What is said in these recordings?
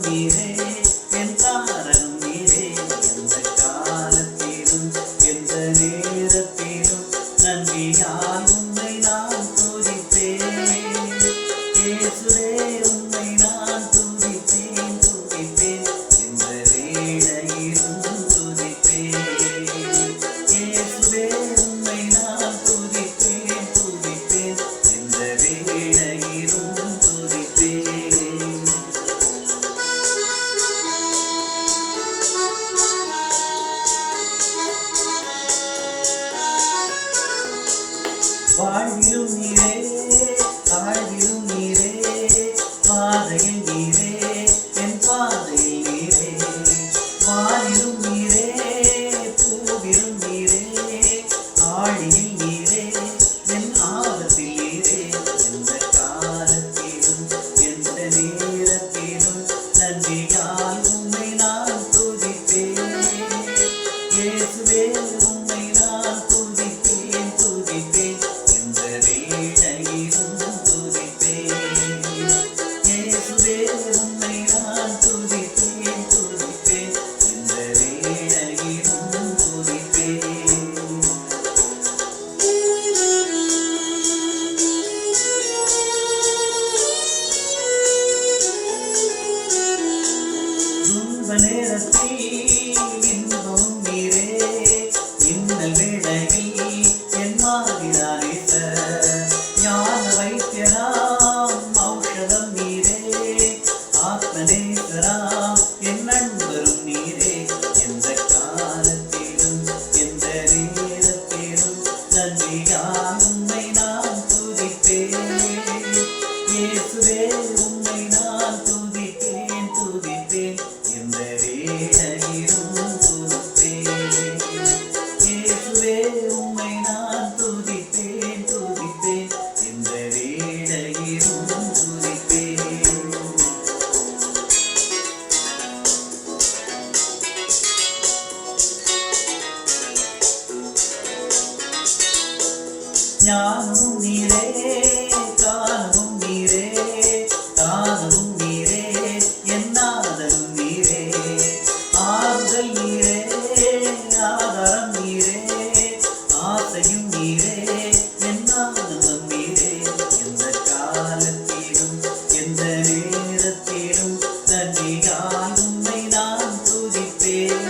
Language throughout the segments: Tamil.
நீரே என் தாரகம் நீரே எந்த காலத்திலும் எந்த நேரத்திலும் நன்றியால் உம்மை நான் துதிப்பேன் இயேசுவே உம்மை நான் துதிப்பேன் துதிப்பேன் எந்த வேளையிலும் துதிப்பேன் இயேசுவே உம்மை நான் துதிப்பேன் துதிப்பேன் எந்த வேளையிலும் துதிப்பேன். வாழ்விலும் நீரே தாழ்விலும் நீரே பாதையில் நீரே என் பாதையில் நீரே வானிலும் நீரே பூவிலும் நீரே ஆழியில் நீரே என் ஆபத்தில் நீரே எந்த காலத்திலும் எந்த நேரத்திலும் நன்றியால் உம்மை நான் துதிப்பேன் இயேசுவே உம்மை நான் துதிப்பேன் துதிப்பேன் எந்த வேளையிலும் துதிப்பேன் இயேசுவே உம்மை நான் துதிப்பேன் துதிப்பேன் எந்த வேளையிலும் துதிப்பேன். துன்ப நேரத்தில் இன்பம் நீரே இன்னல் வேளையில் என் மாதிரானே ஞான வைத்தியராம் ஔஷதம் நீரே ஆத்மநேசராம் என் நண்பரும் நீரே எந்த காலத்திலும் எந்த நேரத்திலும் நன்றியால் உம்மை நான் துதிப்பேன் இயேசுவே உம்மை நான் துதிப்பேன் துதிப்பேன் எந்த வேளையிலும் துதிப்பேன் இயேசுவே உம்மை நான் துதிப்பேன் துதிப்பேன் எந்த வேளையிலும் துதிப்பேன். ஞானமும் நீரே காலமும் நீரே காலமும் நீரே என் நாதனும் நீரே ஆறுதல் நீரே ஆதாரம் நீரே ஆசையும் நீரே என் ஆனந்தம் நீரே எந்த காலத்திலும் எந்த நேரத்திலும் நன்றியால் உம்மை நான் துதிப்பேன்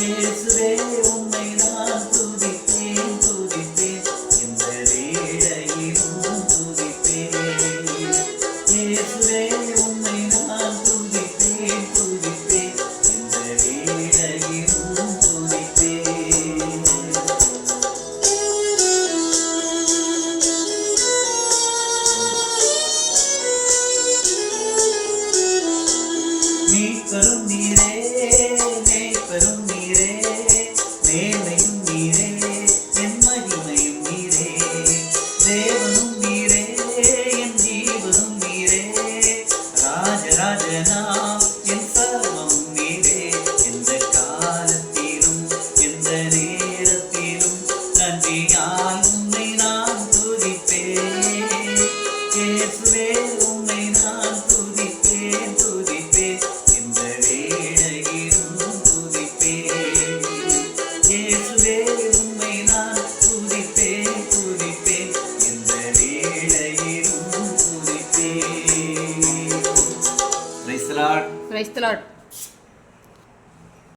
இயேசுவே உம்மை நான் துதிப்பேன் துதிப்பேன் எந்த வேளையிலும் துதிப்பேன் இயேசுவே உம்மை நான் துதிப்பேன் துதிப்பேன் எந்த வேளையிலும் துதிப்பேன். மீட்பரும் நீரே மேய்ப்பரும் நீரே மேன்மையும் நீரே என் மகிமையும் நீரே தேவனும் நீரே என் ஜீவனும் நீரே ராஜராஜனாம் என் சர்வமும் நீரே எந்த காலத்திலும் எந்த நேரத்திலும் நன்றியால் உம்மை நான் துதிப்பேன் இயேசுவே உம்மை நான் துதிப்பேன் துதிப்பேன் எந்த வேளையிலும் துதிப்பேன் இயேசுவே உம்மை நான் துதிப்பேன் துதிப்பேன் எந்த வேளையிலும் துதிப்பேன். Praise the Lord. Praise the Lord.